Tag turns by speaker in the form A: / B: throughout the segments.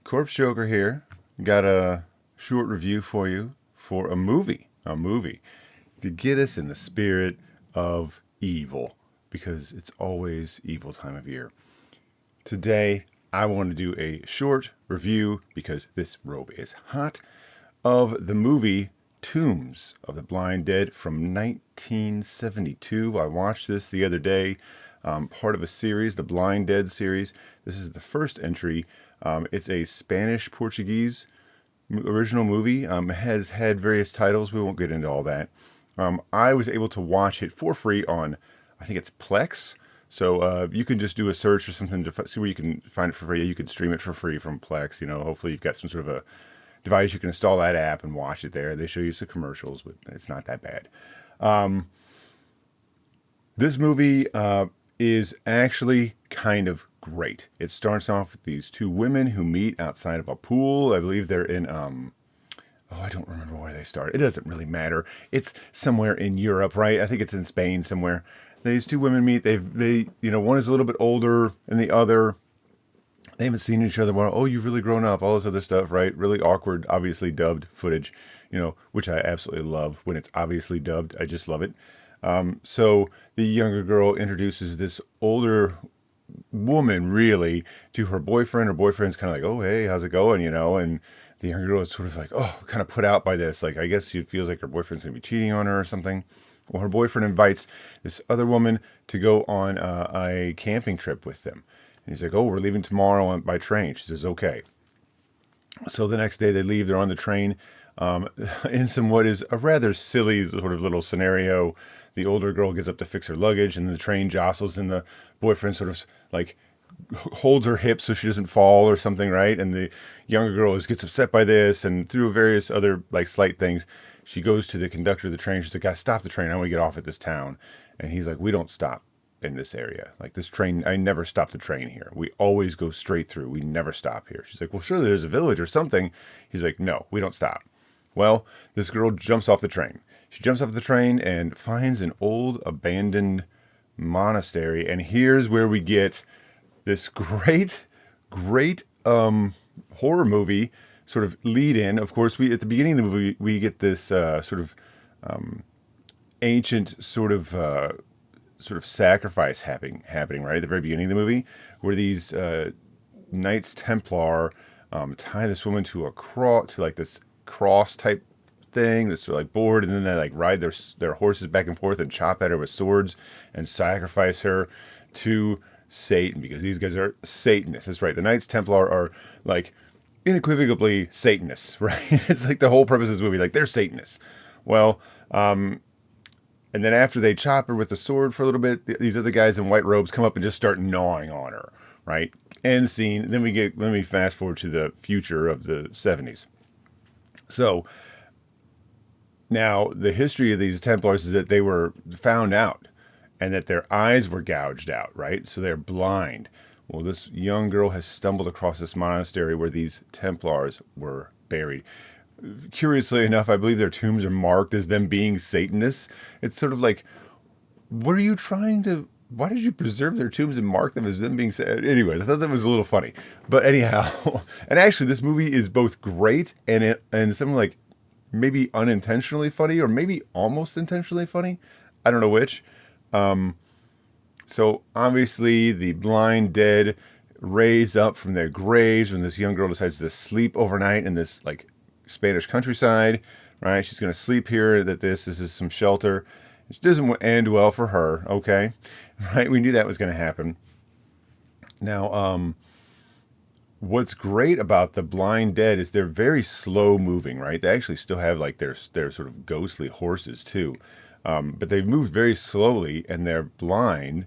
A: Corpse Joker here. Got a short review for you for a movie. A movie to get us in the spirit of evil because it's always evil time of year. Today, I want to do a short review because this robe is hot of the movie Tombs of the Blind Dead from 1972. I watched this the other day, part of a series, the Blind Dead series. This is the first entry. It's a Spanish-Portuguese original movie. It has had various titles. We won't get into all that. I was able to watch it for free on, I think it's Plex. So you can just do a search or something to see where you can find it for free. You can stream it for free from Plex. You know, hopefully you've got some sort of a device you can install that app and watch it there. They show you some commercials, but it's not that bad. This movie is actually kind of great. It starts off with these two women who meet outside of a pool. I believe they're in I don't remember where they start. It doesn't really matter. It's somewhere in Europe, right? I think it's in Spain somewhere. These two women meet. One is a little bit older than the other. They haven't seen each other well. Oh, you've really grown up. All this other stuff, right? Really awkward, obviously dubbed footage, which I absolutely love when it's obviously dubbed. I just love it. So the younger girl introduces this older woman, really, to her boyfriend. Her boyfriend's kind of like, oh, hey, how's it going? And the younger girl is sort of like, oh, kind of put out by this. Like, I guess she feels like her boyfriend's going to be cheating on her or something. Well, her boyfriend invites this other woman to go on a camping trip with them. And he's like, oh, we're leaving tomorrow by train. She says, okay. So the next day they leave. They're on the train in some what is a rather silly sort of little scenario. The older girl gets up to fix her luggage, and the train jostles, and the boyfriend sort of like holds her hips so she doesn't fall or something, right? And the younger girl gets upset by this, and through various other like slight things, she goes to the conductor of the train. She's like, guys, stop the train. I want to get off at this town. And he's like, we don't stop in this area. Like this train, I never stop the train here. We always go straight through. We never stop here. She's like, well, surely there's a village or something. He's like, no, we don't stop. Well, this girl jumps off the train. She jumps off the train and finds an old abandoned monastery. And here's where we get this great horror movie sort of lead in. Of course, we at the beginning of the movie, we get this sort of ancient sort of sacrifice happening right at the very beginning of the movie, where these Knights Templar tie this woman to like this cross type thing, this sort of like board, and then they like ride their horses back and forth and chop at her with swords and sacrifice her to Satan, because these guys are Satanists. That's right. The Knights Templar are like unequivocally Satanists, right? It's like the whole purpose of this movie, like they're Satanists. Well, and then after they chop her with the sword for a little bit, these other guys in white robes come up and just start gnawing on her, right? End scene. Then we fast forward to the future of the 70s. So now the history of these Templars is that they were found out and that their eyes were gouged out, right? So they're blind. Well, this young girl has stumbled across this monastery where these Templars were buried. Curiously enough, I believe their tombs are marked as them being Satanists. It's sort of like, why did you preserve their tombs and mark them as them being Satanists? Anyways, I thought that was a little funny. But anyhow, and actually this movie is both great and something like maybe unintentionally funny or maybe almost intentionally funny. I don't know which. So obviously the blind dead raise up from their graves when this young girl decides to sleep overnight in this like Spanish countryside, right? She's going to sleep here. This is some shelter. It doesn't end well for her. Okay. Right. We knew that was going to happen. Now, what's great about the blind dead is they're very slow moving, right? They actually still have like their sort of ghostly horses too. But they move very slowly and they're blind.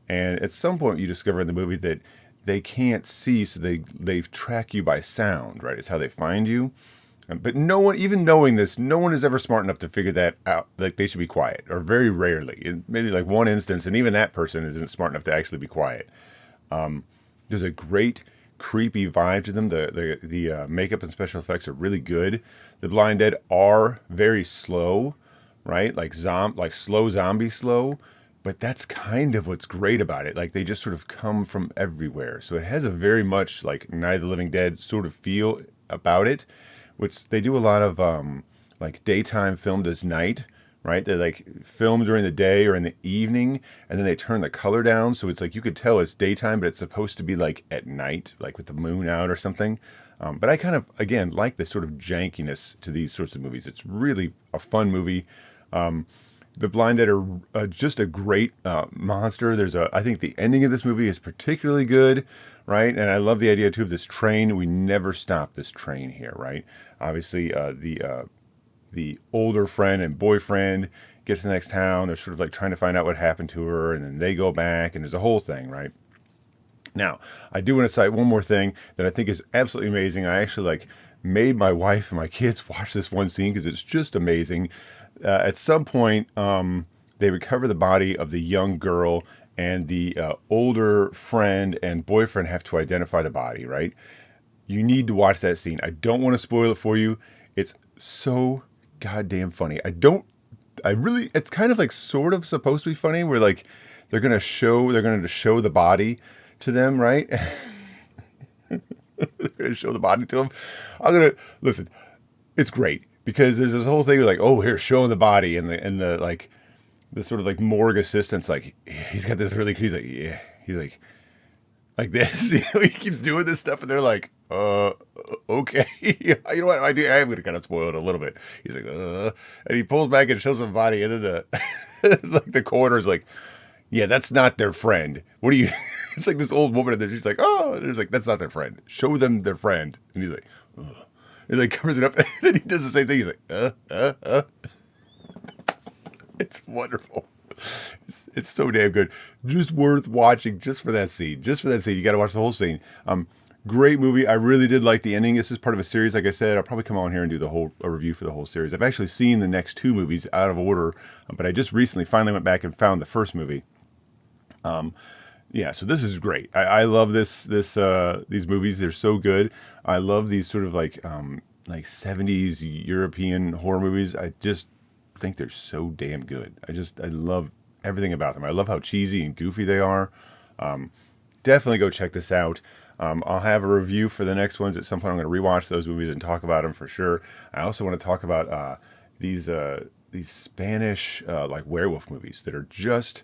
A: And at some point you discover in the movie that they can't see, so they track you by sound, right? It's how they find you. But no one, even knowing this, no one is ever smart enough to figure that out. Like they should be quiet, or very rarely. Maybe like one instance, and even that person isn't smart enough to actually be quiet. There's a great creepy vibe to them. The makeup and special effects are really good. The blind dead are very slow, right? Like slow zombie slow. but that's kind of what's great about it. Like they just sort of come from everywhere. So it has a very much like Night of the Living Dead sort of feel about it, which they do a lot of like daytime filmed as night, right? They like film during the day or in the evening, and then they turn the color down. So it's like you could tell it's daytime, but it's supposed to be like at night, like with the moon out or something. But I kind of, again, like the sort of jankiness to these sorts of movies. It's really a fun movie. The Blind Dead are just a great monster. I think the ending of this movie is particularly good, right? And I love the idea too of this train. We never stop this train here, right? Obviously, the older friend and boyfriend gets to the next town. They're sort of like trying to find out what happened to her, and then they go back, and there's a whole thing, right? Now, I do want to cite one more thing that I think is absolutely amazing. I actually like made my wife and my kids watch this one scene because it's just amazing. At some point, they recover the body of the young girl, and the older friend and boyfriend have to identify the body, right? You need to watch that scene. I don't want to spoil it for you. It's so goddamn funny. It's kind of like sort of supposed to be funny where like they're going to show the body to them, right? They're going to show the body to them. Listen, it's great because there's this whole thing of like, oh, here, showing the body, and the like, the sort of like morgue assistant's like, he's got this really, he's like, yeah, he's like this, he keeps doing this stuff, and they're like, okay, you know what, I am going to kind of spoil it a little bit. He's like, and he pulls back and shows the body, and then like the coroner's like, yeah, that's not their friend. What do you? It's like this old woman, and she's like, oh, and it's like, that's not their friend. Show them their friend. And he's like, ugh. And like covers it up, and then he does the same thing. He's like, It's wonderful. It's so damn good. Just worth watching just for that scene. Just for that scene. You got to watch the whole scene. Great movie. I really did like the ending. This is part of a series. Like I said, I'll probably come on here and do a review for the whole series. I've actually seen the next two movies out of order, but I just recently finally went back and found the first movie. Yeah, so this is great. I love these movies. They're so good. I love these sort of like 70s European horror movies. I just think they're so damn good. I love everything about them. I love how cheesy and goofy they are. Definitely go check this out. I'll have a review for the next ones at some point. I'm going to rewatch those movies and talk about them for sure. I also want to talk about these Spanish like werewolf movies that are just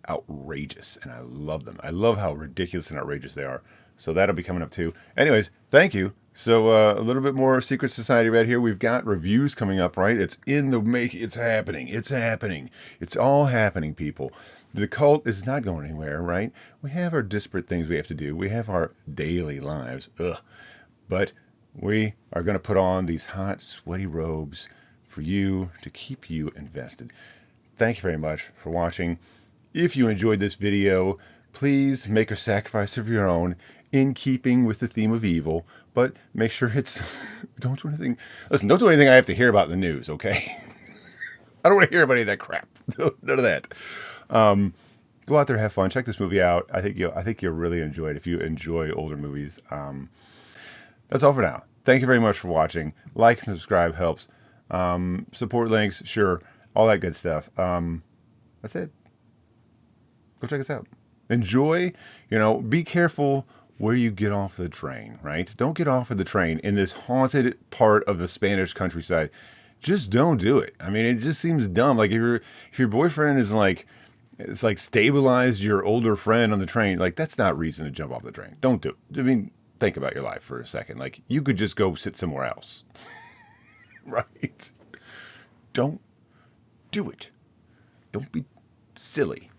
A: outrageous, and I love them. I love how ridiculous and outrageous they are. So that'll be coming up too. Anyways, thank you. So a little bit more Secret Society right here. We've got reviews coming up, right? It's in the making. It's happening. It's happening. It's all happening, people. The cult is not going anywhere, right? We have our disparate things we have to do. We have our daily lives. Ugh. But we are going to put on these hot, sweaty robes for you to keep you invested. Thank you very much for watching. If you enjoyed this video, please make a sacrifice of your own in keeping with the theme of evil, but make sure it's, don't do anything, listen, don't do anything I have to hear about in the news, okay? I don't want to hear about any of that crap. None of that. Go out there, have fun, check this movie out. I think you'll really enjoy it if you enjoy older movies. That's all for now. Thank you very much for watching. Like and subscribe helps. Support links, sure, all that good stuff. That's it. Go check us out. Enjoy, be careful where you get off the train, right? Don't get off of the train in this haunted part of the Spanish countryside. Just don't do it. I mean, it just seems dumb. Like if your boyfriend is like, it's like stabilized your older friend on the train, like that's not reason to jump off the train. Don't do it. I mean, think about your life for a second. Like you could just go sit somewhere else. Right? Don't do it. Don't be silly.